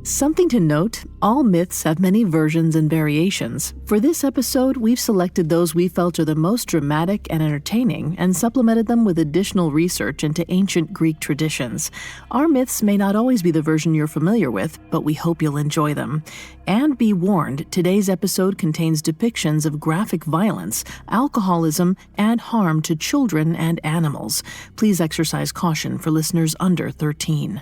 Something to note, all myths have many versions and variations. For this episode, we've selected those we felt are the most dramatic and entertaining and supplemented them with additional research into ancient Greek traditions. Our myths may not always be the version you're familiar with, but we hope you'll enjoy them. And be warned, today's episode contains depictions of graphic violence, alcoholism, and harm to children and animals. Please exercise caution for listeners under 13.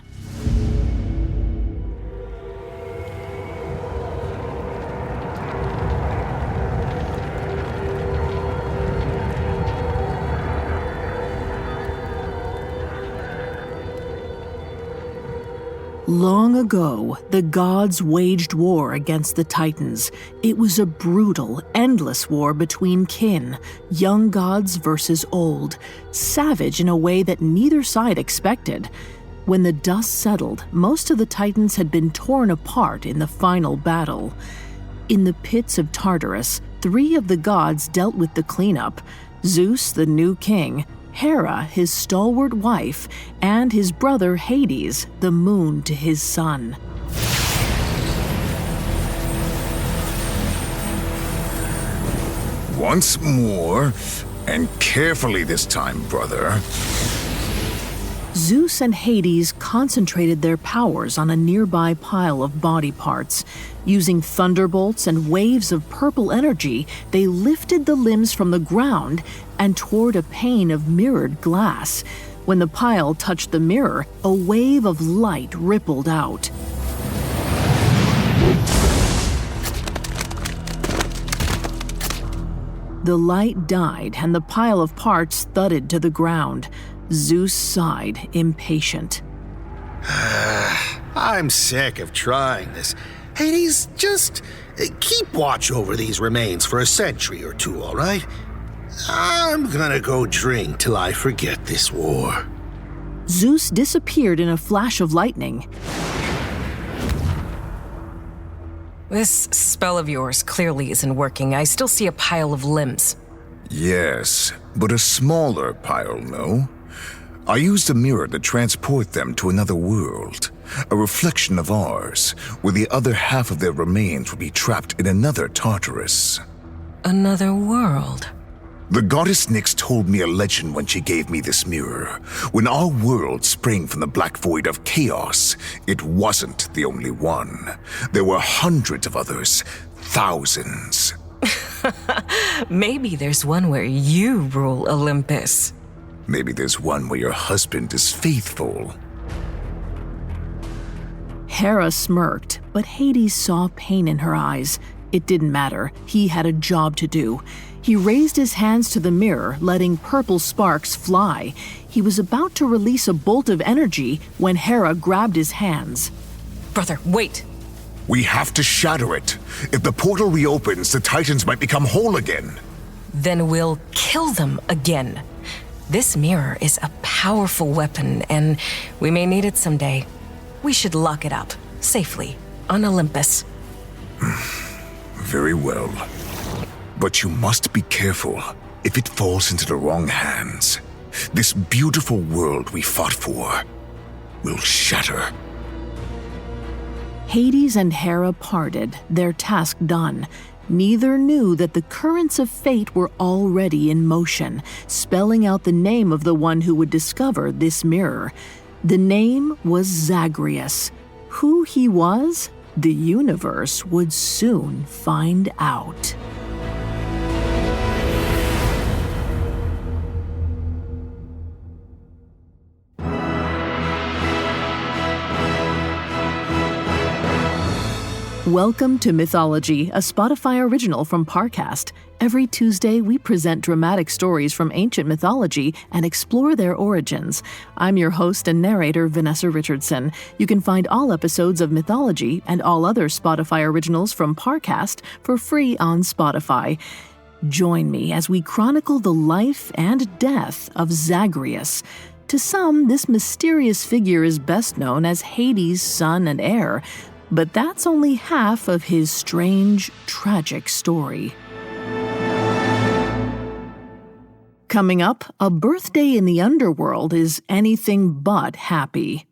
Long ago, the gods waged war against the Titans. It was a brutal, endless war between kin, young gods versus old, savage in a way that neither side expected. When the dust settled, most of the Titans had been torn apart in the final battle. In the pits of Tartarus, 3 of the gods dealt with the cleanup: Zeus, the new king, Hera, his stalwart wife, and his brother Hades, the moon to his son. Once more, and carefully this time, brother. Zeus and Hades concentrated their powers on a nearby pile of body parts. Using thunderbolts and waves of purple energy, they lifted the limbs from the ground and toward a pane of mirrored glass. When the pile touched the mirror, a wave of light rippled out. The light died and the pile of parts thudded to the ground. Zeus sighed, impatient. I'm sick of trying this. Hades, just keep watch over these remains for a century or two, all right? I'm gonna go drink till I forget this war. Zeus disappeared in a flash of lightning. This spell of yours clearly isn't working. I still see a pile of limbs. Yes, but a smaller pile, no? I used a mirror to transport them to another world, a reflection of ours, where the other half of their remains would be trapped in another Tartarus. Another world? The goddess Nyx told me a legend when she gave me this mirror. When our world sprang from the black void of chaos, it wasn't the only one. There were hundreds of others, thousands. Maybe there's one where you rule Olympus. Maybe there's one where your husband is faithful. Hera smirked, but Hades saw pain in her eyes. It didn't matter. He had a job to do. He raised his hands to the mirror, letting purple sparks fly. He was about to release a bolt of energy when Hera grabbed his hands. Brother, wait. We have to shatter it. If the portal reopens, the Titans might become whole again. Then we'll kill them again. This mirror is a powerful weapon, and we may need it someday. We should lock it up, safely, on Olympus. Very well. But you must be careful. If it falls into the wrong hands, this beautiful world we fought for will shatter. Hades and Hera parted, their task done. Neither knew that the currents of fate were already in motion, spelling out the name of the one who would discover this mirror. The name was Zagreus. Who he was, the universe would soon find out. Welcome to Mythology, a Spotify original from Parcast. Every Tuesday, we present dramatic stories from ancient mythology and explore their origins. I'm your host and narrator, Vanessa Richardson. You can find all episodes of Mythology and all other Spotify originals from Parcast for free on Spotify. Join me as we chronicle the life and death of Zagreus. To some, this mysterious figure is best known as Hades' son and heir, but that's only half of his strange, tragic story. Coming up, a birthday in the Underworld is anything but happy.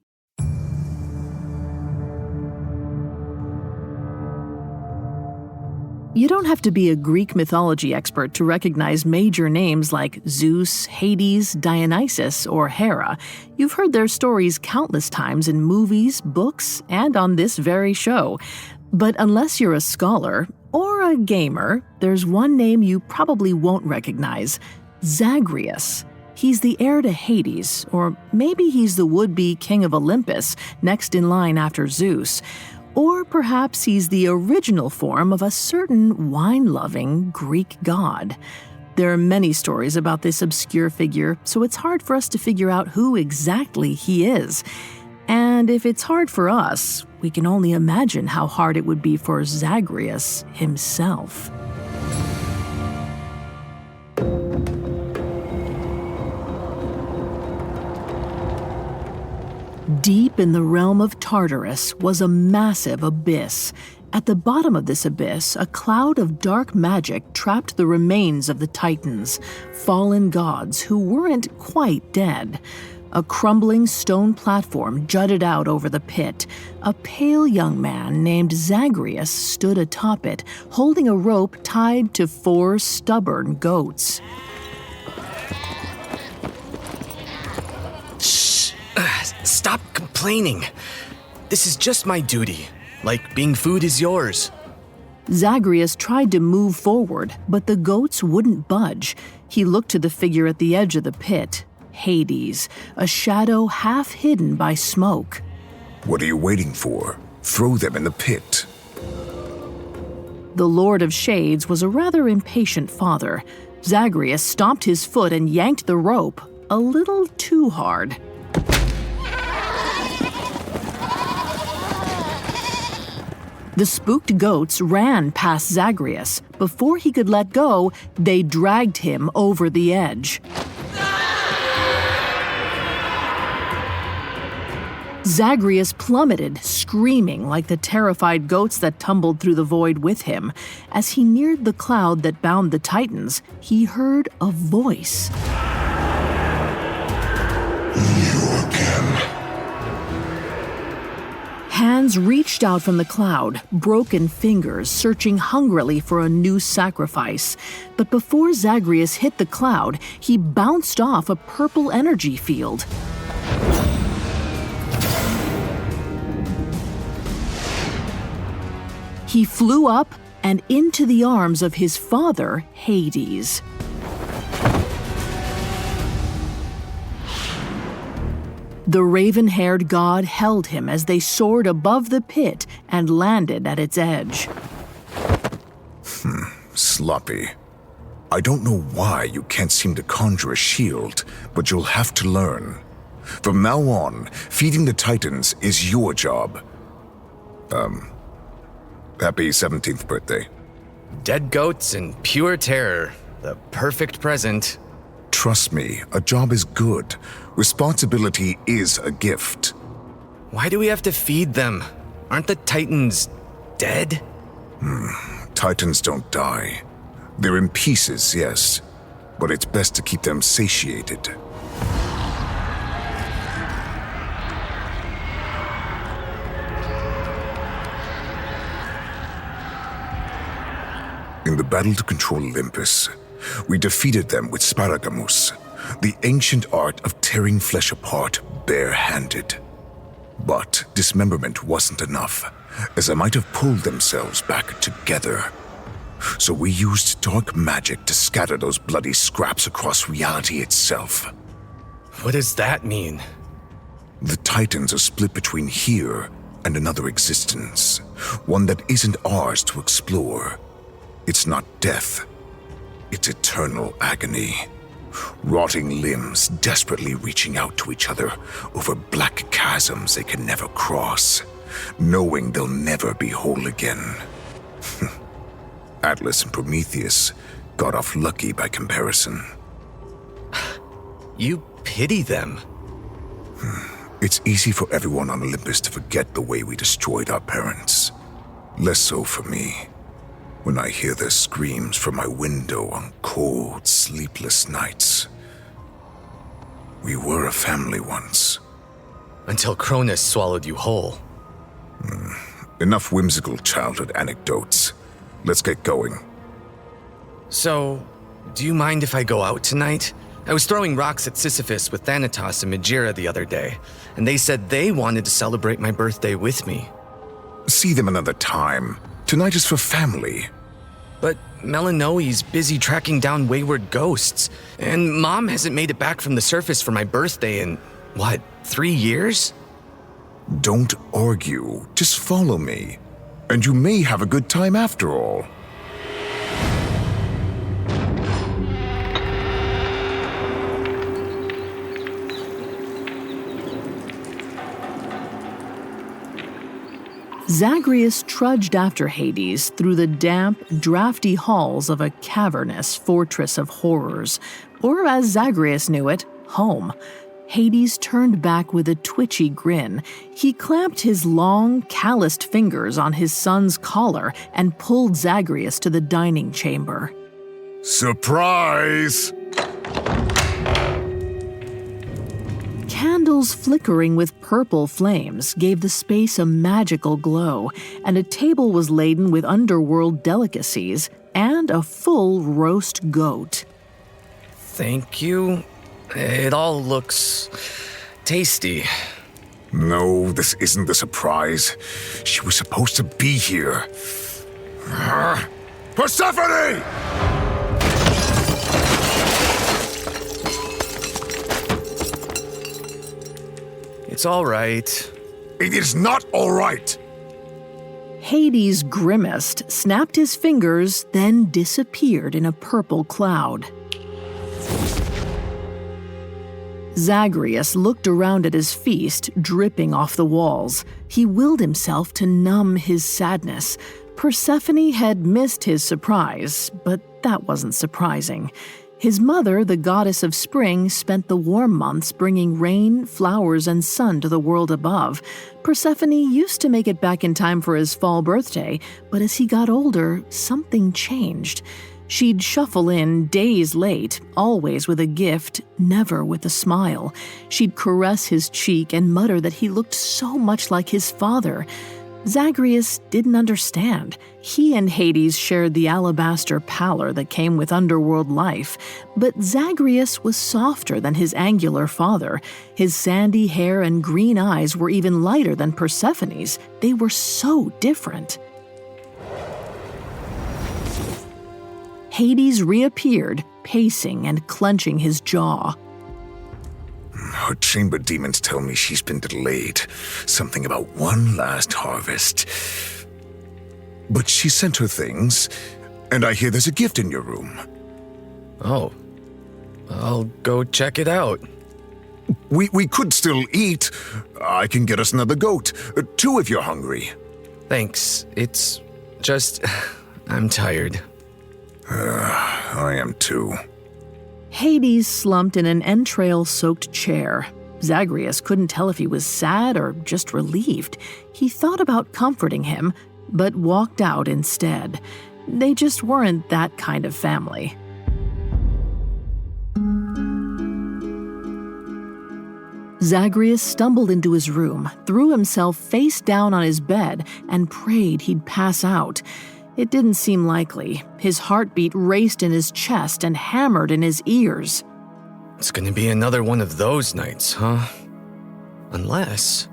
You don't have to be a Greek mythology expert to recognize major names like Zeus, Hades, Dionysus, or Hera. You've heard their stories countless times in movies, books, and on this very show. But unless you're a scholar or a gamer, there's one name you probably won't recognize: Zagreus. He's the heir to Hades, or maybe he's the would-be king of Olympus, next in line after Zeus. Or perhaps he's the original form of a certain wine-loving Greek god. There are many stories about this obscure figure, so it's hard for us to figure out who exactly he is. And if it's hard for us, we can only imagine how hard it would be for Zagreus himself. Deep in the realm of Tartarus was a massive abyss. At the bottom of this abyss, a cloud of dark magic trapped the remains of the Titans, fallen gods who weren't quite dead. A crumbling stone platform jutted out over the pit. A pale young man named Zagreus stood atop it, holding a rope tied to 4 stubborn goats. Stop complaining. This is just my duty, like being food is yours. Zagreus tried to move forward, but the goats wouldn't budge. He looked to the figure at the edge of the pit, Hades, a shadow half hidden by smoke. What are you waiting for? Throw them in the pit. The Lord of Shades was a rather impatient father. Zagreus stomped his foot and yanked the rope a little too hard. The spooked goats ran past Zagreus. Before he could let go, they dragged him over the edge. Zagreus plummeted, screaming like the terrified goats that tumbled through the void with him. As he neared the cloud that bound the Titans, he heard a voice. You again. Hands reached out from the cloud, broken fingers searching hungrily for a new sacrifice. But before Zagreus hit the cloud, he bounced off a purple energy field. He flew up and into the arms of his father, Hades. The raven-haired god held him as they soared above the pit and landed at its edge. Sloppy. I don't know why you can't seem to conjure a shield, but you'll have to learn. From now on, feeding the Titans is your job. Happy 17th birthday. Dead goats and pure terror. The perfect present. Trust me, a job is good. Responsibility is a gift. Why do we have to feed them? Aren't the Titans dead? Titans don't die. They're in pieces, yes, but it's best to keep them satiated. In the battle to control Olympus, we defeated them with Sparagamus, the ancient art of tearing flesh apart bare-handed. But dismemberment wasn't enough, as they might have pulled themselves back together. So we used dark magic to scatter those bloody scraps across reality itself. What does that mean? The Titans are split between here and another existence, one that isn't ours to explore. It's not death. It's eternal agony. Rotting limbs desperately reaching out to each other over black chasms they can never cross, knowing they'll never be whole again. Atlas and Prometheus got off lucky by comparison. You pity them. It's easy for everyone on Olympus to forget the way we destroyed our parents. Less so for me. When I hear their screams from my window on cold, sleepless nights. We were a family once. Until Cronus swallowed you whole. Enough whimsical childhood anecdotes. Let's get going. So, do you mind if I go out tonight? I was throwing rocks at Sisyphus with Thanatos and Megira the other day, and they said they wanted to celebrate my birthday with me. See them another time. Tonight is for family. But Melanoe's busy tracking down wayward ghosts, and Mom hasn't made it back from the surface for my birthday in, 3 years? Don't argue. Just follow me. And you may have a good time after all. Zagreus trudged after Hades through the damp, drafty halls of a cavernous fortress of horrors, or as Zagreus knew it, home. Hades turned back with a twitchy grin. He clamped his long, calloused fingers on his son's collar and pulled Zagreus to the dining chamber. Surprise! Candles flickering with purple flames gave the space a magical glow, and a table was laden with underworld delicacies and a full roast goat. Thank you. It all looks tasty. No, this isn't the surprise. She was supposed to be here. Persephone! It's all right. It is not all right. Hades grimaced, snapped his fingers, then disappeared in a purple cloud. Zagreus looked around at his feast, dripping off the walls. He willed himself to numb his sadness. Persephone had missed his surprise, but that wasn't surprising. His mother, the goddess of spring, spent the warm months bringing rain, flowers, and sun to the world above. Persephone used to make it back in time for his fall birthday, but as he got older, something changed. She'd shuffle in days late, always with a gift, never with a smile. She'd caress his cheek and mutter that he looked so much like his father. Zagreus didn't understand. He and Hades shared the alabaster pallor that came with underworld life, but Zagreus was softer than his angular father. His sandy hair and green eyes were even lighter than Persephone's. They were so different. Hades reappeared, pacing and clenching his jaw. Her chamber demons tell me she's been delayed. Something about one last harvest. But she sent her things, and I hear there's a gift in your room. Oh, I'll go check it out. We could still eat. I can get us another goat. 2 if you're hungry. Thanks. It's just, I'm tired. I am too. Hades slumped in an entrail-soaked chair. Zagreus couldn't tell if he was sad or just relieved. He thought about comforting him, but walked out instead. They just weren't that kind of family. Zagreus stumbled into his room, threw himself face down on his bed, and prayed he'd pass out. It didn't seem likely. His heartbeat raced in his chest and hammered in his ears. It's gonna be another one of those nights, huh? Unless...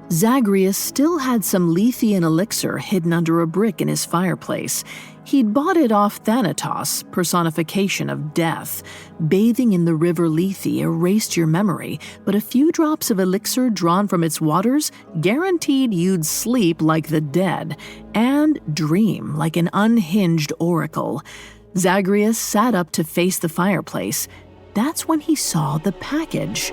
Zagreus still had some Lethean elixir hidden under a brick in his fireplace. He'd bought it off Thanatos, personification of death. Bathing in the river Lethe erased your memory, but a few drops of elixir drawn from its waters guaranteed you'd sleep like the dead and dream like an unhinged oracle. Zagreus sat up to face the fireplace. That's when he saw the package.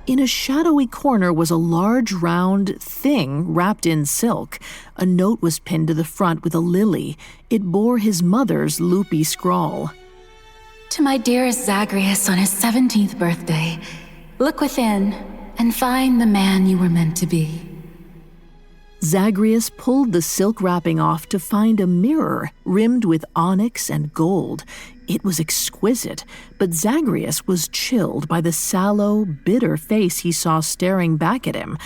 In a shadowy corner was a large round thing wrapped in silk. A note was pinned to the front with a lily. It bore his mother's loopy scrawl. To my dearest Zagreus on his 17th birthday, look within and find the man you were meant to be. Zagreus pulled the silk wrapping off to find a mirror rimmed with onyx and gold. It was exquisite, but Zagreus was chilled by the sallow, bitter face he saw staring back at him.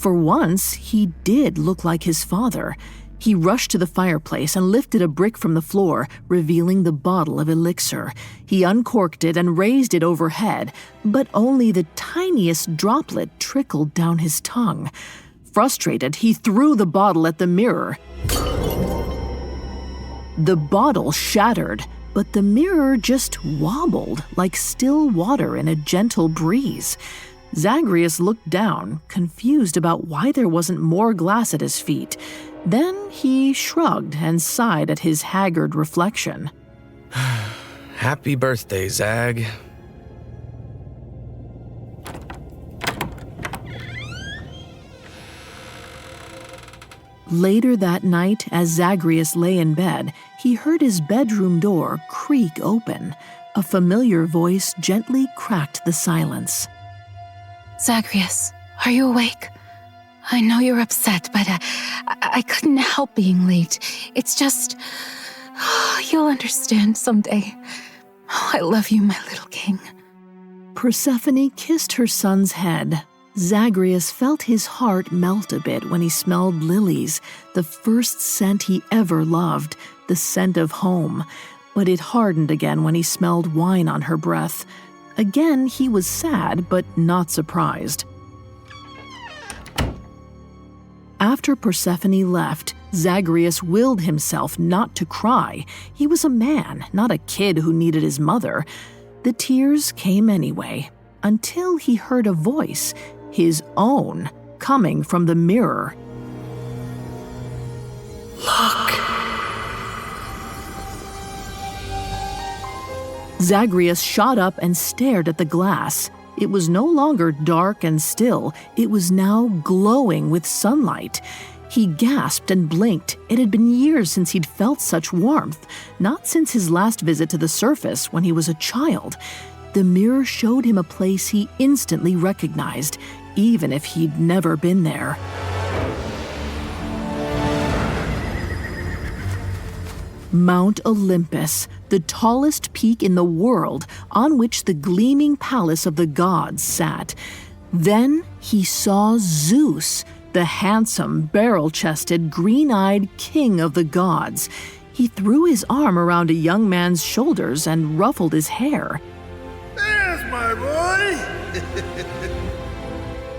For once, he did look like his father. He rushed to the fireplace and lifted a brick from the floor, revealing the bottle of elixir. He uncorked it and raised it overhead, but only the tiniest droplet trickled down his tongue. Frustrated, he threw the bottle at the mirror. The bottle shattered, but the mirror just wobbled like still water in a gentle breeze. Zagreus looked down, confused about why there wasn't more glass at his feet. Then he shrugged and sighed at his haggard reflection. Happy birthday, Zag. Later that night, as Zagreus lay in bed, he heard his bedroom door creak open. A familiar voice gently cracked the silence. Zagreus, are you awake? I know you're upset, but I couldn't help being late. It's just... you'll understand someday. Oh, I love you, my little king. Persephone kissed her son's head. Zagreus felt his heart melt a bit when he smelled lilies, the first scent he ever loved, the scent of home. But it hardened again when he smelled wine on her breath. Again, he was sad, but not surprised. After Persephone left, Zagreus willed himself not to cry. He was a man, not a kid who needed his mother. The tears came anyway, until he heard a voice, his own, coming from the mirror. Look. Zagreus shot up and stared at the glass. It was no longer dark and still. It was now glowing with sunlight. He gasped and blinked. It had been years since he'd felt such warmth, not since his last visit to the surface when he was a child. The mirror showed him a place he instantly recognized, even if he'd never been there. Mount Olympus, the tallest peak in the world, on which the gleaming palace of the gods sat. Then he saw Zeus, the handsome, barrel-chested, green-eyed king of the gods. He threw his arm around a young man's shoulders and ruffled his hair. There's my boy!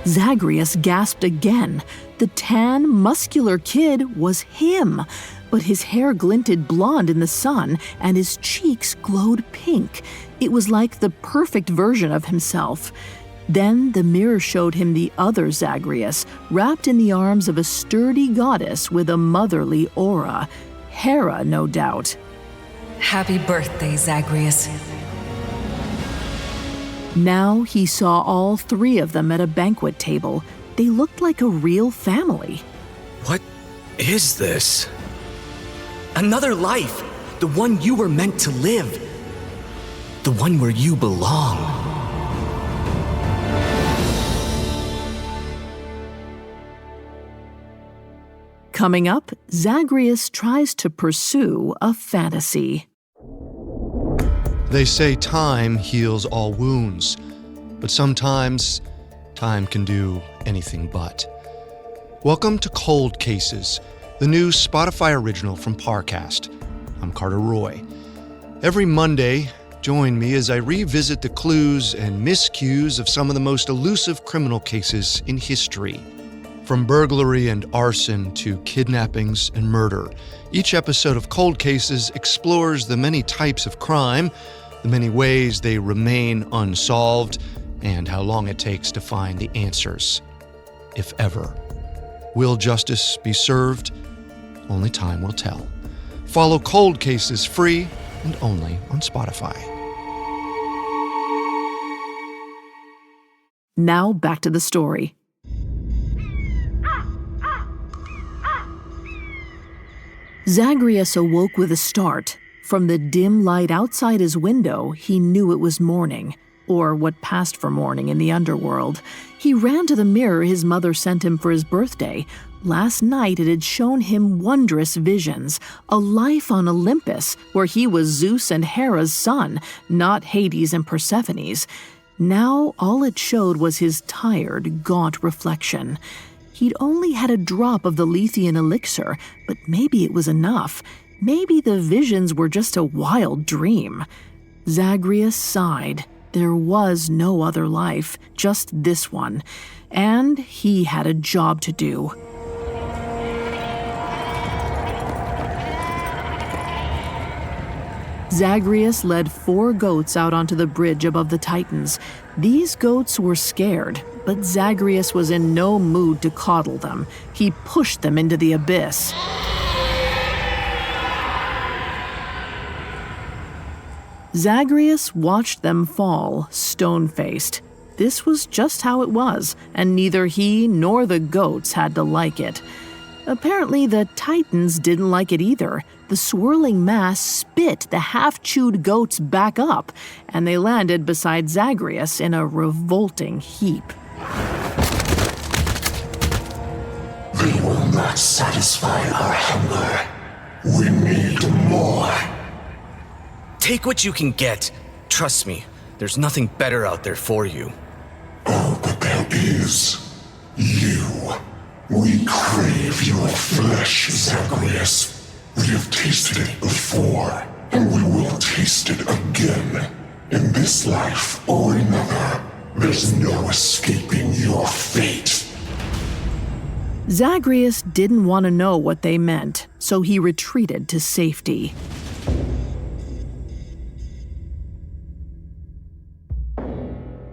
Zagreus gasped again. The tan, muscular kid was him, but his hair glinted blonde in the sun and his cheeks glowed pink. It was like the perfect version of himself. Then the mirror showed him the other Zagreus, wrapped in the arms of a sturdy goddess with a motherly aura. Hera, no doubt. Happy birthday, Zagreus. Now he saw all three of them at a banquet table. They looked like a real family. What is this? Another life, the one you were meant to live. The one where you belong. Coming up, Zagreus tries to pursue a fantasy. They say time heals all wounds, but sometimes time can do anything but. Welcome to Cold Cases, the new Spotify original from Parcast. I'm Carter Roy. Every Monday, join me as I revisit the clues and miscues of some of the most elusive criminal cases in history. From burglary and arson to kidnappings and murder, each episode of Cold Cases explores the many types of crime, the many ways they remain unsolved, and how long it takes to find the answers, if ever. Will justice be served? Only time will tell. Follow Cold Cases free and only on Spotify. Now back to the story. Zagreus awoke with a start. From the dim light outside his window, he knew it was morning, or what passed for morning in the Underworld. He ran to the mirror his mother sent him for his birthday. Last night it had shown him wondrous visions, a life on Olympus where he was Zeus and Hera's son, not Hades and Persephone's. Now all it showed was his tired, gaunt reflection. He'd only had a drop of the Lethean elixir, but maybe it was enough. Maybe the visions were just a wild dream. Zagreus sighed. There was no other life, just this one. And he had a job to do. Zagreus led 4 goats out onto the bridge above the Titans. These goats were scared, but Zagreus was in no mood to coddle them. He pushed them into the abyss. Zagreus watched them fall, stone-faced. This was just how it was, and neither he nor the goats had to like it. Apparently, the Titans didn't like it either. The swirling mass spit the half-chewed goats back up, and they landed beside Zagreus in a revolting heap. They will not satisfy our hunger. We need more. Take what you can get. Trust me, there's nothing better out there for you. Oh, but there is. You. We crave your flesh, Zagreus. We have tasted it before, and we will taste it again. In this life or another, there's no escaping your fate. Zagreus didn't want to know what they meant, so he retreated to safety.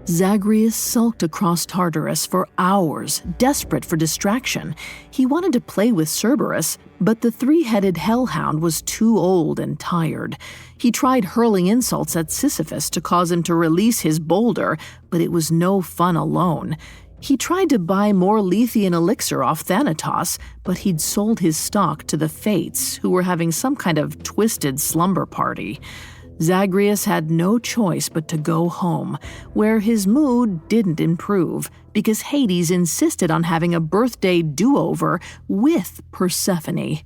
Zagreus sulked across Tartarus for hours, desperate for distraction. He wanted to play with Cerberus, but the 3-headed hellhound was too old and tired. He tried hurling insults at Sisyphus to cause him to release his boulder, but it was no fun alone. He tried to buy more Lethean elixir off Thanatos, but he'd sold his stock to the Fates, who were having some kind of twisted slumber party. Zagreus had no choice but to go home, where his mood didn't improve because Hades insisted on having a birthday do-over with Persephone.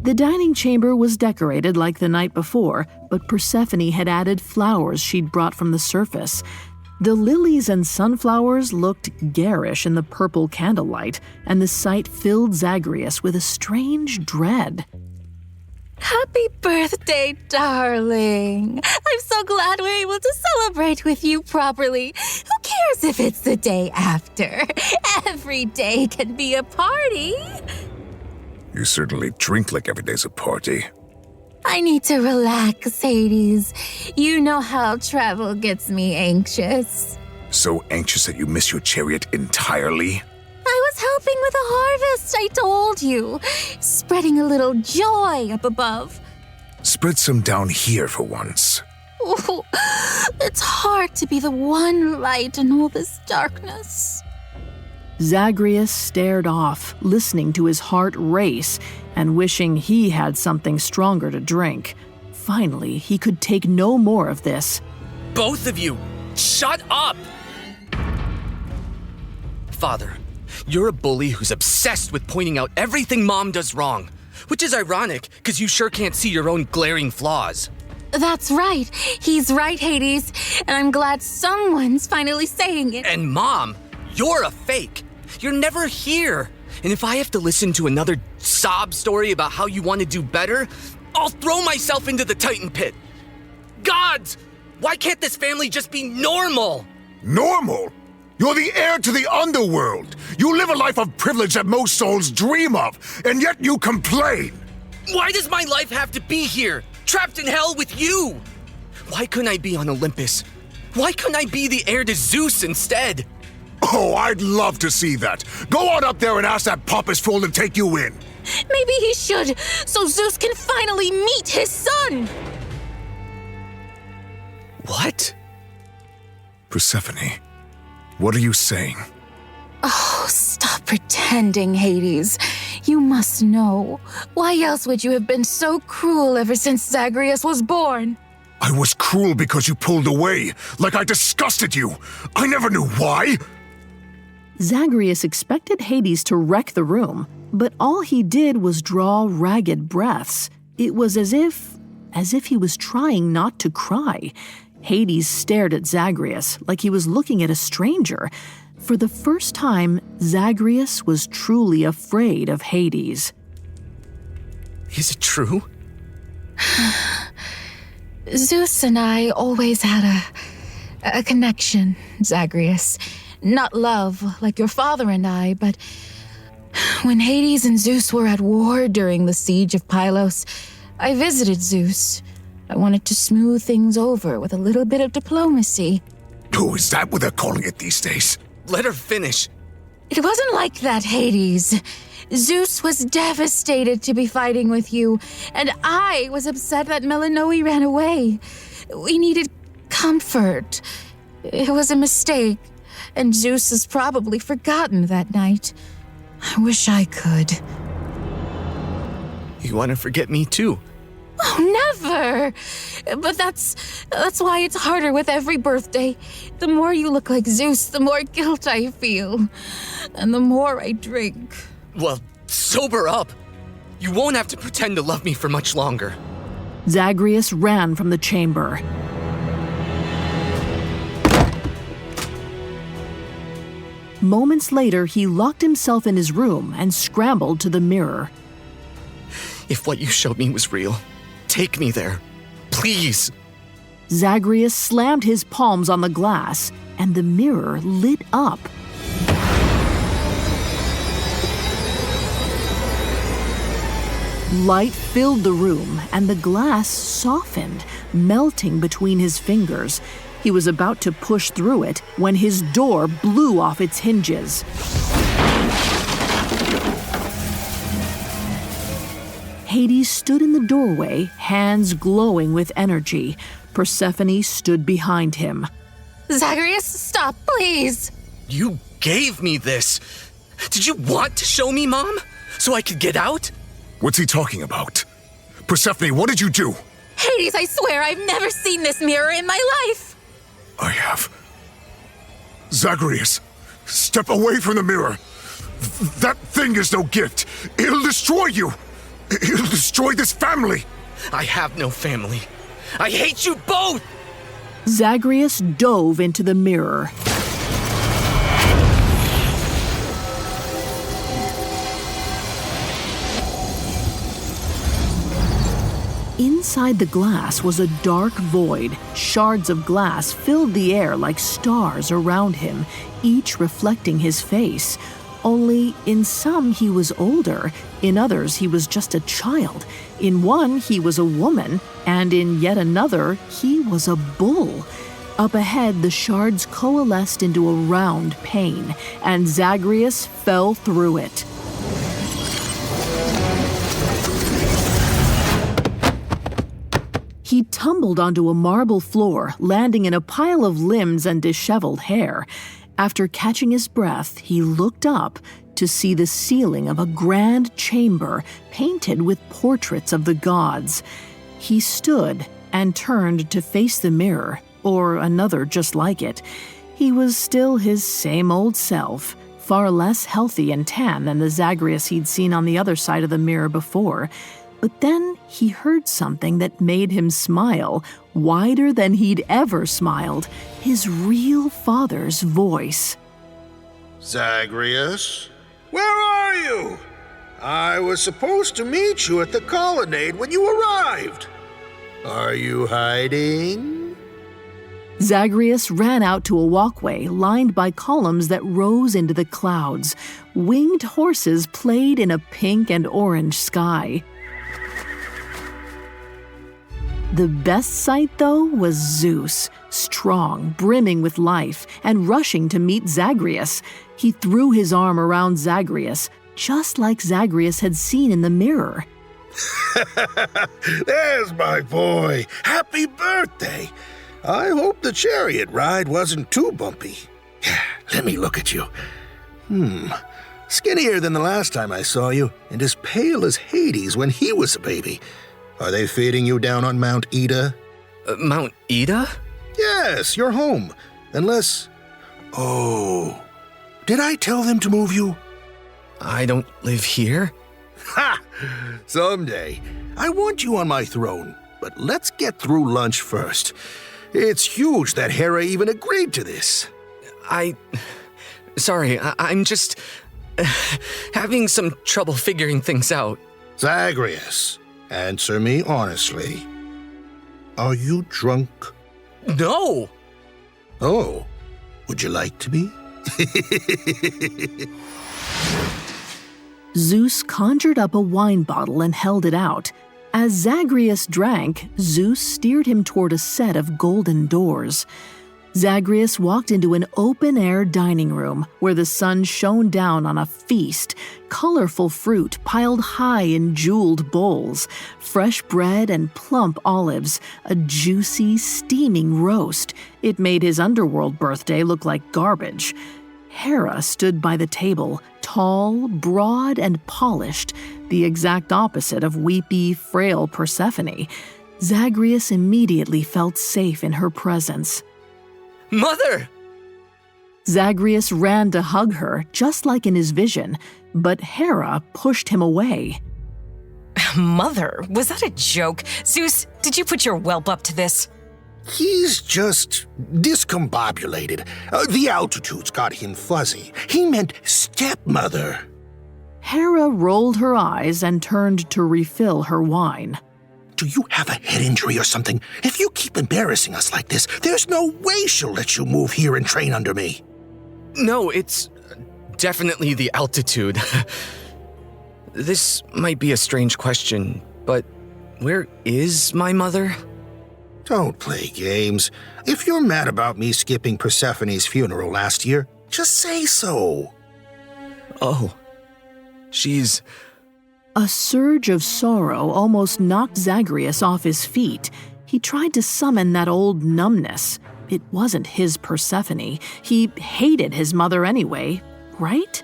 The dining chamber was decorated like the night before, but Persephone had added flowers she'd brought from the surface. The lilies and sunflowers looked garish in the purple candlelight, and the sight filled Zagreus with a strange dread. Happy birthday, darling. I'm so glad we're able to celebrate with you properly. Who cares if it's the day after? Every day can be a party. You certainly drink like every day's a party. I need to relax, Hades. You know how travel gets me anxious. So anxious that you miss your chariot entirely? I was helping with a harvest, I told you. Spreading a little joy up above. Spread some down here for once. Oh, it's hard to be the one light in all this darkness. Zagreus stared off, listening to his heart race and wishing he had something stronger to drink. Finally, he could take no more of this. Both of you, shut up! Father, you're a bully who's obsessed with pointing out everything Mom does wrong, which is ironic because you sure can't see your own glaring flaws. That's right. He's right, Hades, and I'm glad someone's finally saying it. And Mom, you're a fake. You're never here. And if I have to listen to another sob story about how you want to do better, I'll throw myself into the Titan pit. Gods, why can't this family just be normal? Normal? You're the heir to the Underworld. You live a life of privilege that most souls dream of, and yet you complain. Why does my life have to be here, trapped in hell with you? Why couldn't I be on Olympus? Why couldn't I be the heir to Zeus instead? Oh, I'd love to see that. Go on up there and ask that pompous fool to take you in. Maybe he should, so Zeus can finally meet his son. What? Persephone, what are you saying? Oh, stop pretending, Hades. You must know. Why else would you have been so cruel ever since Zagreus was born? I was cruel because you pulled away, like I disgusted you. I never knew why. Zagreus expected Hades to wreck the room, but all he did was draw ragged breaths. It was as if he was trying not to cry. Hades stared at Zagreus like he was looking at a stranger. For the first time, Zagreus was truly afraid of Hades. Is it true? Zeus and I always had a connection, Zagreus. Not love, like your father and I, but when Hades and Zeus were at war during the siege of Pylos, I visited Zeus. I wanted to smooth things over with a little bit of diplomacy. Oh, is that what they're calling it these days? Let her finish. It wasn't like that, Hades. Zeus was devastated to be fighting with you, and I was upset that Melinoe ran away. We needed comfort. It was a mistake, and Zeus has probably forgotten that night. I wish I could. You want to forget me too? Oh, never! But that's why it's harder with every birthday. The more you look like Zeus, the more guilt I feel. And the more I drink. Well, sober up. You won't have to pretend to love me for much longer. Zagreus ran from the chamber. Moments later, he locked himself in his room and scrambled to the mirror. If what you showed me was real, take me there. Please. Zagreus slammed his palms on the glass, and the mirror lit up. Light filled the room, and the glass softened, melting between his fingers. He was about to push through it when his door blew off its hinges. Hades stood in the doorway, hands glowing with energy. Persephone stood behind him. Zagreus, stop, please! You gave me this. Did you want to show me, Mom? So I could get out? What's he talking about? Persephone, what did you do? Hades, I swear I've never seen this mirror in my life! I have. Zagreus, step away from the mirror. That thing is no gift. It'll destroy you. It'll destroy this family. I have no family. I hate you both! Zagreus dove into the mirror. Inside the glass was a dark void. Shards of glass filled the air like stars around him, each reflecting his face. Only in some he was older, in others he was just a child. In one he was a woman, and in yet another he was a bull. Up ahead the shards coalesced into a round pane, and Zagreus fell through it. He tumbled onto a marble floor, landing in a pile of limbs and disheveled hair. After catching his breath, he looked up to see the ceiling of a grand chamber painted with portraits of the gods. He stood and turned to face the mirror, or another just like it. He was still his same old self, far less healthy and tan than the Zagreus he'd seen on the other side of the mirror before. But then he heard something that made him smile, wider than he'd ever smiled, his real father's voice. Zagreus, where are you? I was supposed to meet you at the colonnade when you arrived. Are you hiding? Zagreus ran out to a walkway lined by columns that rose into the clouds. Winged horses played in a pink and orange sky. The best sight, though, was Zeus, strong, brimming with life, and rushing to meet Zagreus. He threw his arm around Zagreus, just like Zagreus had seen in the mirror. There's my boy. Happy birthday. I hope the chariot ride wasn't too bumpy. Let me look at you. Skinnier than the last time I saw you, and as pale as Hades when he was a baby. Are they feeding you down on Mount Ida? Mount Ida? Yes, your home. Unless... Oh, did I tell them to move you? I don't live here. Ha! Someday. I want you on my throne, but let's get through lunch first. It's huge that Hera even agreed to this. Sorry, I'm just having some trouble figuring things out. Zagreus, answer me honestly. Are you drunk? No! Oh, would you like to be? Zeus conjured up a wine bottle and held it out. As Zagreus drank, Zeus steered him toward a set of golden doors. Zagreus walked into an open-air dining room where the sun shone down on a feast, colorful fruit piled high in jeweled bowls, fresh bread and plump olives, a juicy, steaming roast. It made his Underworld birthday look like garbage. Hera stood by the table, tall, broad, and polished, the exact opposite of weepy, frail Persephone. Zagreus immediately felt safe in her presence. Mother! Zagreus ran to hug her, just like in his vision, but Hera pushed him away. Mother, was that a joke? Zeus, did you put your whelp up to this? He's just discombobulated. The altitude's got him fuzzy. He meant stepmother. Hera rolled her eyes and turned to refill her wine. Do you have a head injury or something? If you keep embarrassing us like this, there's no way she'll let you move here and train under me. No, it's definitely the altitude. This might be a strange question, but where is my mother? Don't play games. If you're mad about me skipping Persephone's funeral last year, just say so. Oh, she's... A surge of sorrow almost knocked Zagreus off his feet. He tried to summon that old numbness. It wasn't his Persephone. He hated his mother anyway, right?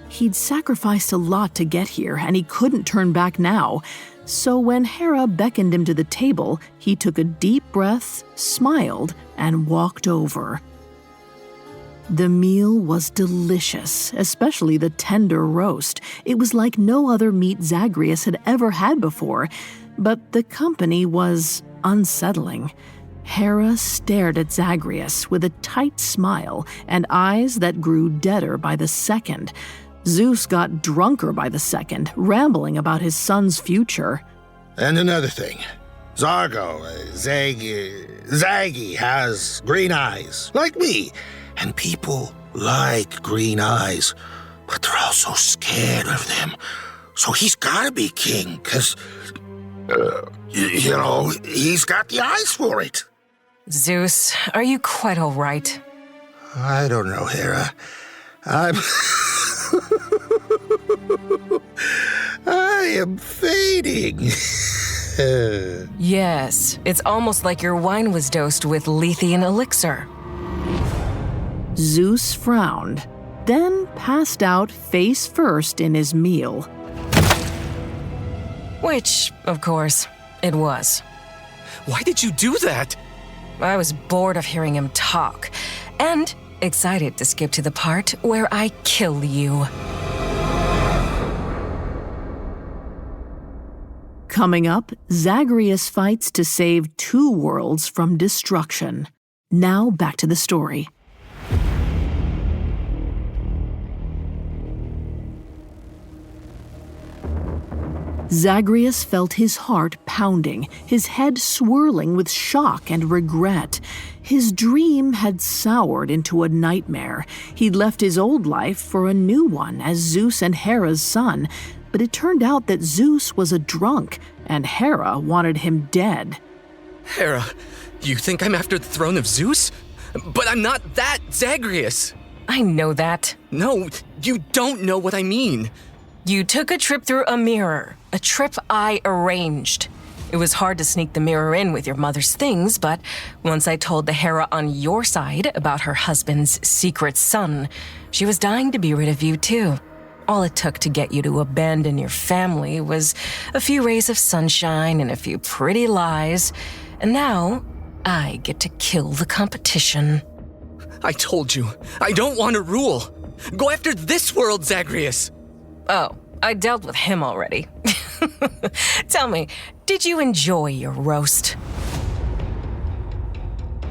He'd sacrificed a lot to get here, and he couldn't turn back now. So when Hera beckoned him to the table, he took a deep breath, smiled, and walked over. The meal was delicious, especially the tender roast. It was like no other meat Zagreus had ever had before, but the company was unsettling. Hera stared at Zagreus with a tight smile and eyes that grew deader by the second. Zeus got drunker by the second, rambling about his son's future. And another thing. Zaggy has green eyes, like me. And people like green eyes, but they're also scared of them. So he's gotta be king, because, he's got the eyes for it. Zeus, are you quite all right? I don't know, Hera. I am fading. Yes, it's almost like your wine was dosed with Lethean elixir. Zeus frowned, then passed out face first in his meal. Which, of course, it was. Why did you do that? I was bored of hearing him talk, and excited to skip to the part where I kill you. Coming up, Zagreus fights to save 2 worlds from destruction. Now back to the story. Zagreus felt his heart pounding, his head swirling with shock and regret. His dream had soured into a nightmare. He'd left his old life for a new one as Zeus and Hera's son, but it turned out that Zeus was a drunk, and Hera wanted him dead. Hera, you think I'm after the throne of Zeus? But I'm not that Zagreus. I know that. No, you don't know what I mean. You took a trip through a mirror, a trip I arranged. It was hard to sneak the mirror in with your mother's things, but once I told the Hera on your side about her husband's secret son, she was dying to be rid of you too. All it took to get you to abandon your family was a few rays of sunshine and a few pretty lies, and now I get to kill the competition. I told you, I don't want to rule. Go after this world, Zagreus. Oh, I dealt with him already. Tell me, did you enjoy your roast?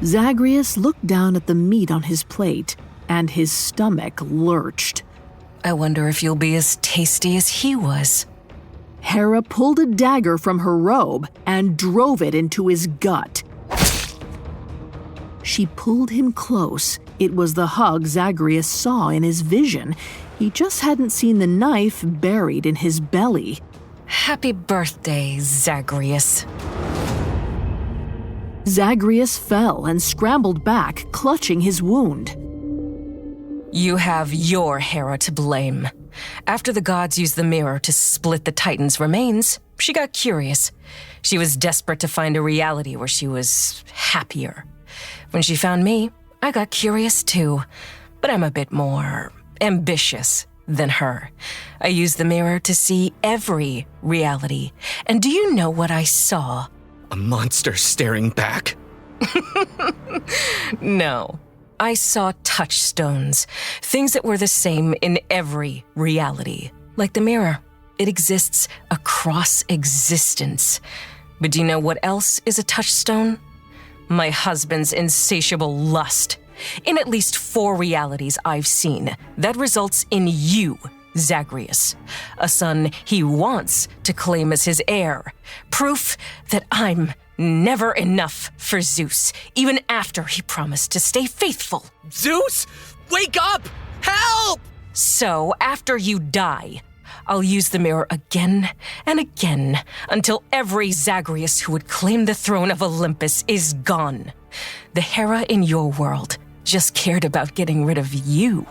Zagreus looked down at the meat on his plate, and his stomach lurched. I wonder if you'll be as tasty as he was. Hera pulled a dagger from her robe and drove it into his gut. She pulled him close. It was the hug Zagreus saw in his vision. He just hadn't seen the knife buried in his belly. Happy birthday, Zagreus. Zagreus fell and scrambled back, clutching his wound. You have your Hera to blame. After the gods used the mirror to split the Titan's remains, she got curious. She was desperate to find a reality where she was happier. When she found me, I got curious too, but I'm a bit more ambitious than her. I used the mirror to see every reality. And do you know what I saw? A monster staring back? No. I saw touchstones, things that were the same in every reality. Like the mirror, it exists across existence. But do you know what else is a touchstone? My husband's insatiable lust. In at least 4 realities I've seen, that results in you, Zagreus. A son he wants to claim as his heir. Proof that I'm never enough for Zeus, even after he promised to stay faithful. Zeus! Wake up! Help! So, after you die, I'll use the mirror again and again until every Zagreus who would claim the throne of Olympus is gone. The Hera in your world just cared about getting rid of you.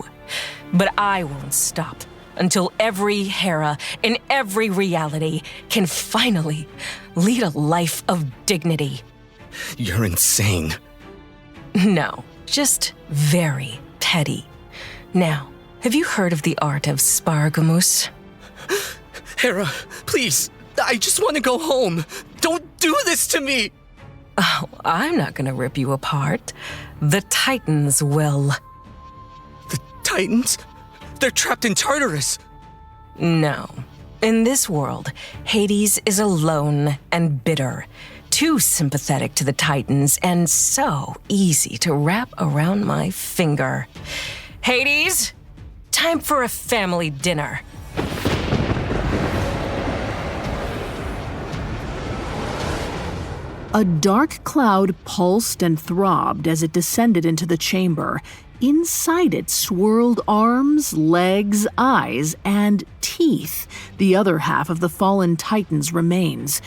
But I won't stop until every Hera in every reality can finally lead a life of dignity. You're insane. No, just very petty. Now, have you heard of the art of spargamus? Hera, please, I just want to go home. Don't do this to me. Oh, I'm not gonna rip you apart. The Titans will. The Titans? They're trapped in Tartarus. No. In this world, Hades is alone and bitter, too sympathetic to the Titans, and so easy to wrap around my finger. Hades, time for a family dinner. A dark cloud pulsed and throbbed as it descended into the chamber. Inside it swirled arms, legs, eyes, and teeth, the other half of the fallen Titan's remains.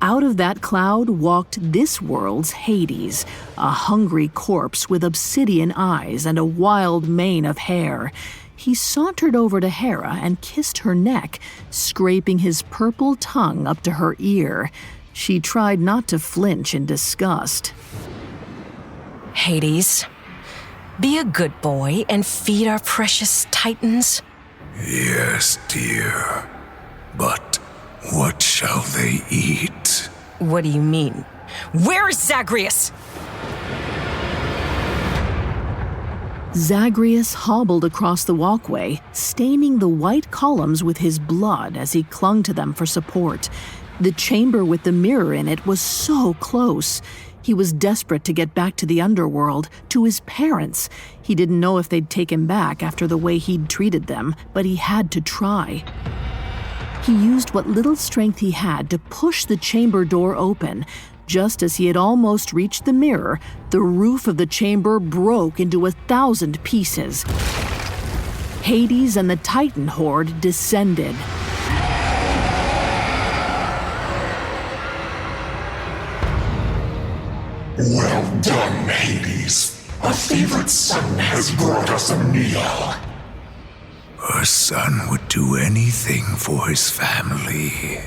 Out of that cloud walked this world's Hades, a hungry corpse with obsidian eyes and a wild mane of hair. He sauntered over to Hera and kissed her neck, scraping his purple tongue up to her ear. She tried not to flinch in disgust. Hades, be a good boy and feed our precious Titans. Yes, dear. But what shall they eat? What do you mean? Where's Zagreus? Zagreus hobbled across the walkway, staining the white columns with his blood as he clung to them for support. The chamber with the mirror in it was so close. He was desperate to get back to the Underworld, to his parents. He didn't know if they'd take him back after the way he'd treated them, but he had to try. He used what little strength he had to push the chamber door open. Just as he had almost reached the mirror, the roof of the chamber broke into 1,000 pieces. Hades and the Titan horde descended. Well done, Hades. A favorite son has brought us a meal. A son would do anything for his family.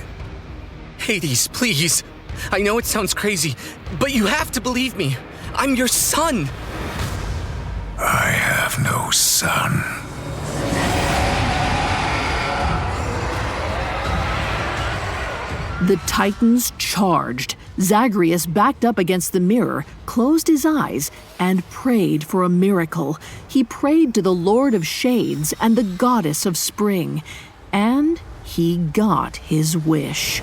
Hades, please. I know it sounds crazy, but you have to believe me. I'm your son. I have no son. The Titans charged. Zagreus backed up against the mirror, closed his eyes, and prayed for a miracle. He prayed to the Lord of Shades and the Goddess of Spring, and he got his wish.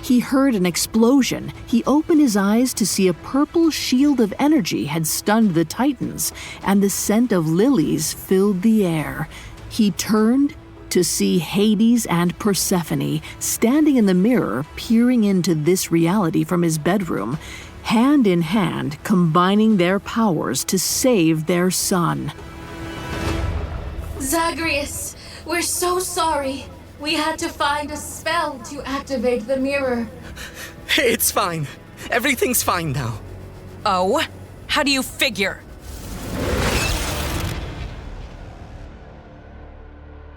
He heard an explosion. He opened his eyes to see a purple shield of energy had stunned the Titans, and the scent of lilies filled the air. He turned to see Hades and Persephone standing in the mirror, peering into this reality from his bedroom, hand in hand, combining their powers to save their son. Zagreus, we're so sorry. We had to find a spell to activate the mirror. It's fine. Everything's fine now. Oh? How do you figure?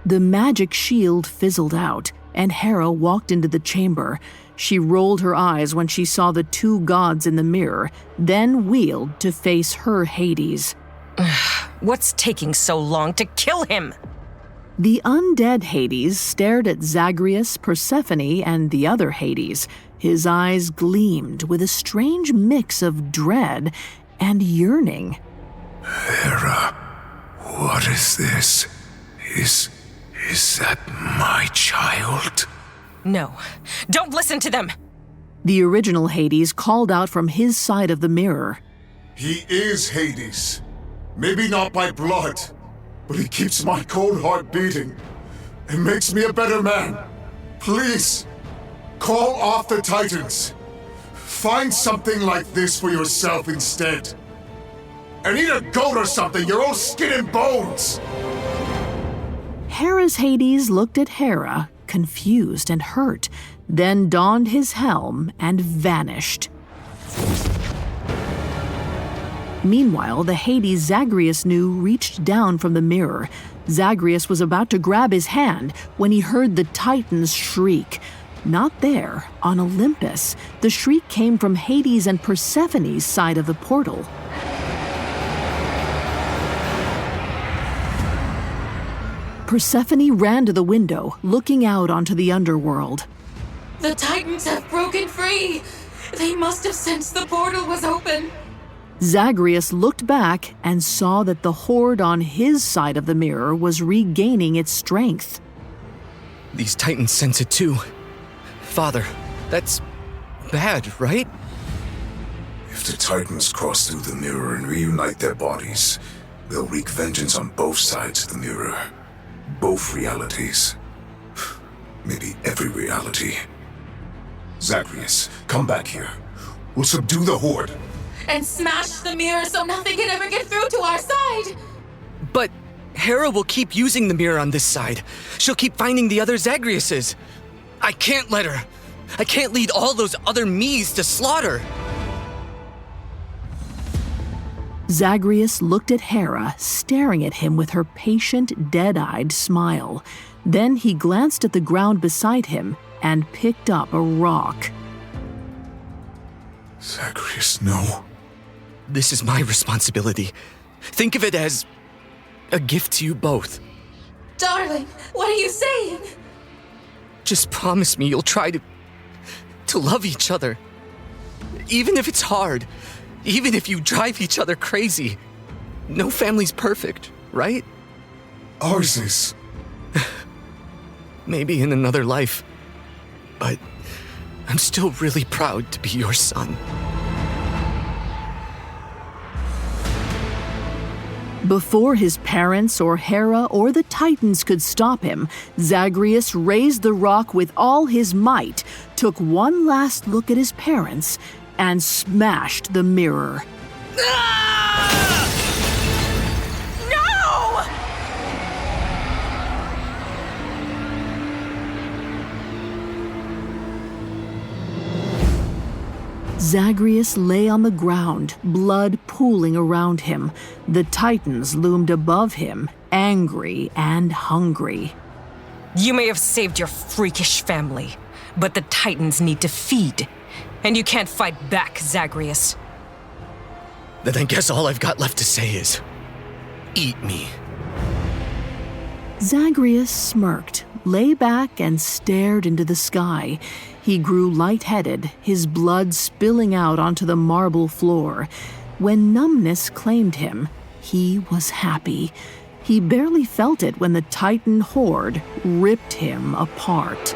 The magic shield fizzled out, and Hera walked into the chamber. She rolled her eyes when she saw the two gods in the mirror, then wheeled to face her Hades. What's taking so long to kill him? The undead Hades stared at Zagreus, Persephone, and the other Hades. His eyes gleamed with a strange mix of dread and yearning. Hera, what is this? Is that my child? No, don't listen to them! The original Hades called out from his side of the mirror. He is Hades. Maybe not by blood, but he keeps my cold heart beating and makes me a better man. Please, call off the Titans. Find something like this for yourself instead. And eat a goat or something, you're all skin and bones! Hera's Hades looked at Hera, confused and hurt, then donned his helm and vanished. Meanwhile, the Hades Zagreus knew reached down from the mirror. Zagreus was about to grab his hand when he heard the Titans shriek. Not there, on Olympus. The shriek came from Hades and Persephone's side of the portal. Persephone ran to the window, looking out onto the underworld. The Titans have broken free! They must have sensed the portal was open. Zagreus looked back and saw that the horde on his side of the mirror was regaining its strength. These Titans sense it too. Father, that's bad, right? If the Titans cross through the mirror and reunite their bodies, they'll wreak vengeance on both sides of the mirror. Both realities. Maybe every reality. Zagreus, come back here. We'll subdue the horde. And smash the mirror so nothing can ever get through to our side! But Hera will keep using the mirror on this side. She'll keep finding the other Zagreuses. I can't let her. I can't lead all those other me's to slaughter. Zagreus looked at Hera, staring at him with her patient, dead-eyed smile. Then he glanced at the ground beside him and picked up a rock. Zagreus, no. This is my responsibility. Think of it as a gift to you both. Darling, what are you saying? Just promise me you'll try to love each other. Even if it's hard. Even if you drive each other crazy. No family's perfect, right? Ours is. Maybe in another life. But I'm still really proud to be your son. Before his parents or Hera or the Titans could stop him, Zagreus raised the rock with all his might, took one last look at his parents, and smashed the mirror. No! Zagreus lay on the ground, blood pooling around him. The Titans loomed above him, angry and hungry. You may have saved your freakish family, but the Titans need to feed. And you can't fight back, Zagreus. Then I guess all I've got left to say is, eat me. Zagreus smirked, lay back and stared into the sky. He grew lightheaded, his blood spilling out onto the marble floor. When numbness claimed him, he was happy. He barely felt it when the Titan horde ripped him apart.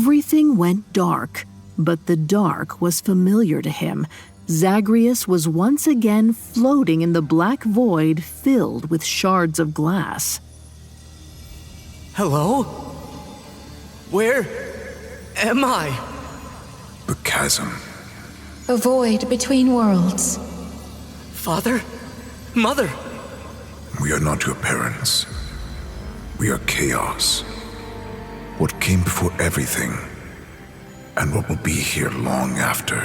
Everything went dark, but the dark was familiar to him. Zagreus was once again floating in the black void filled with shards of glass. Hello? Where am I? The chasm. A void between worlds. Father? Mother? We are not your parents. We are chaos. What came before everything, and what will be here long after.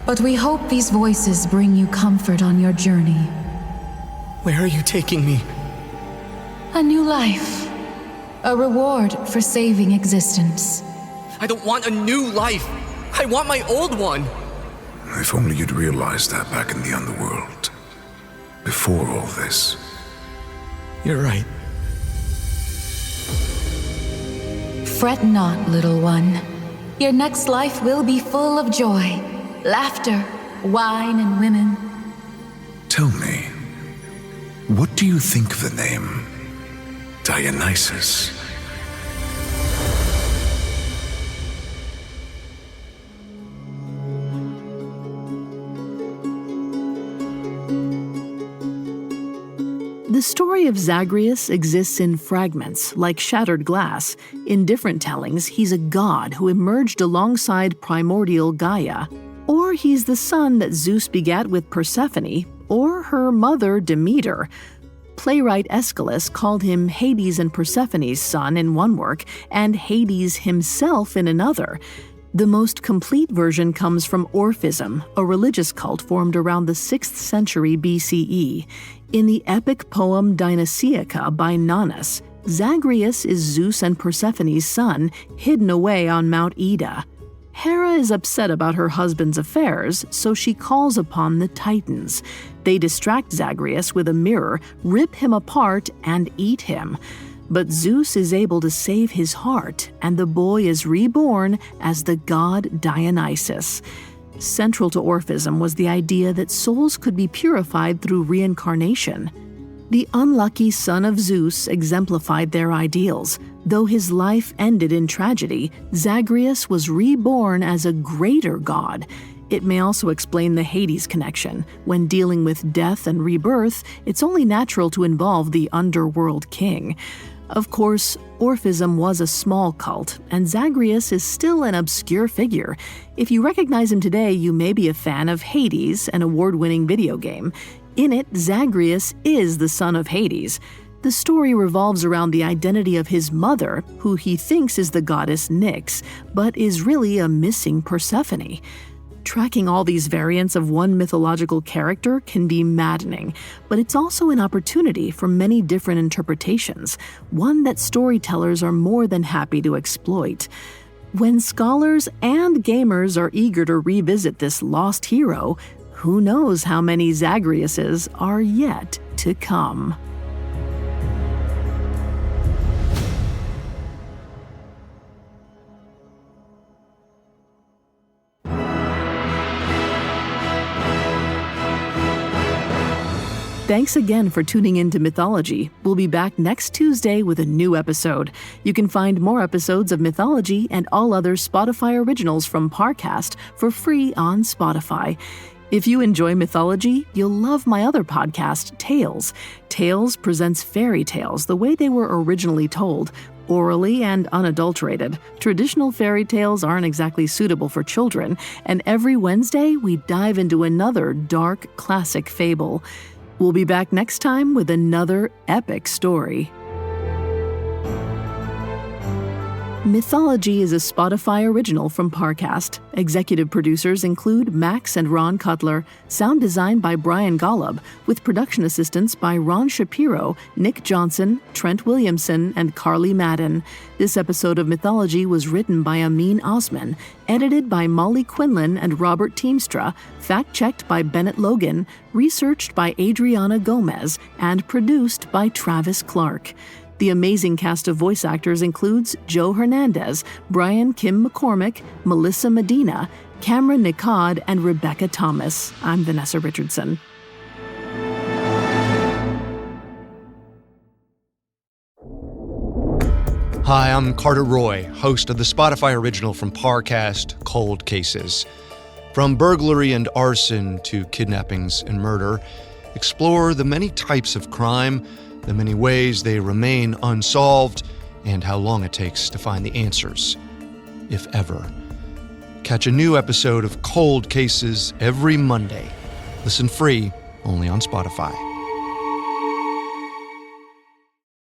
But we hope these voices bring you comfort on your journey. Where are you taking me? A new life. A reward for saving existence. I don't want a new life. I want my old one. If only you'd realized that back in the Underworld. Before all this. You're right. Fret not, little one. Your next life will be full of joy, laughter, wine, and women. Tell me, what do you think of the name Dionysus? The story of Zagreus exists in fragments, like shattered glass. In different tellings, he's a god who emerged alongside primordial Gaia. Or he's the son that Zeus begat with Persephone, or her mother Demeter. Playwright Aeschylus called him Hades and Persephone's son in one work, and Hades himself in another. The most complete version comes from Orphism, a religious cult formed around the 6th century BCE. In the epic poem Dionysiaca by Nonnus, Zagreus is Zeus and Persephone's son, hidden away on Mount Ida. Hera is upset about her husband's affairs, so she calls upon the Titans. They distract Zagreus with a mirror, rip him apart, and eat him. But Zeus is able to save his heart, and the boy is reborn as the god Dionysus. Central to Orphism was the idea that souls could be purified through reincarnation. The unlucky son of Zeus exemplified their ideals. Though his life ended in tragedy, Zagreus was reborn as a greater god. It may also explain the Hades connection. When dealing with death and rebirth, it's only natural to involve the Underworld king. Of course, Orphism was a small cult, and Zagreus is still an obscure figure. If you recognize him today, you may be a fan of Hades, an award-winning video game. In it, Zagreus is the son of Hades. The story revolves around the identity of his mother, who he thinks is the goddess Nyx, but is really a missing Persephone. Tracking all these variants of one mythological character can be maddening, but it's also an opportunity for many different interpretations, one that storytellers are more than happy to exploit. When scholars and gamers are eager to revisit this lost hero, who knows how many Zagreuses are yet to come. Thanks again for tuning in to Mythology. We'll be back next Tuesday with a new episode. You can find more episodes of Mythology and all other Spotify originals from Parcast for free on Spotify. If you enjoy Mythology, you'll love my other podcast, Tales. Tales presents fairy tales the way they were originally told, orally and unadulterated. Traditional fairy tales aren't exactly suitable for children, and every Wednesday we dive into another dark, classic fable. We'll be back next time with another epic story. Mythology is a Spotify original from Parcast. Executive producers include Max and Ron Cutler, sound design by Brian Golub, with production assistance by Ron Shapiro, Nick Johnson, Trent Williamson, and Carly Madden. This episode of Mythology was written by Amin Osman, edited by Molly Quinlan and Robert Teamstra, fact-checked by Bennett Logan, researched by Adriana Gomez, and produced by Travis Clark. The amazing cast of voice actors includes Joe Hernandez, Brian Kim McCormick, Melissa Medina, Cameron Nicod, and Rebecca Thomas. I'm Vanessa Richardson. Hi, I'm Carter Roy, host of the Spotify original from Parcast, Cold Cases. From burglary and arson to kidnappings and murder, explore the many types of crime, the many ways they remain unsolved, and how long it takes to find the answers, if ever. Catch a new episode of Cold Cases every Monday. Listen free, only on Spotify.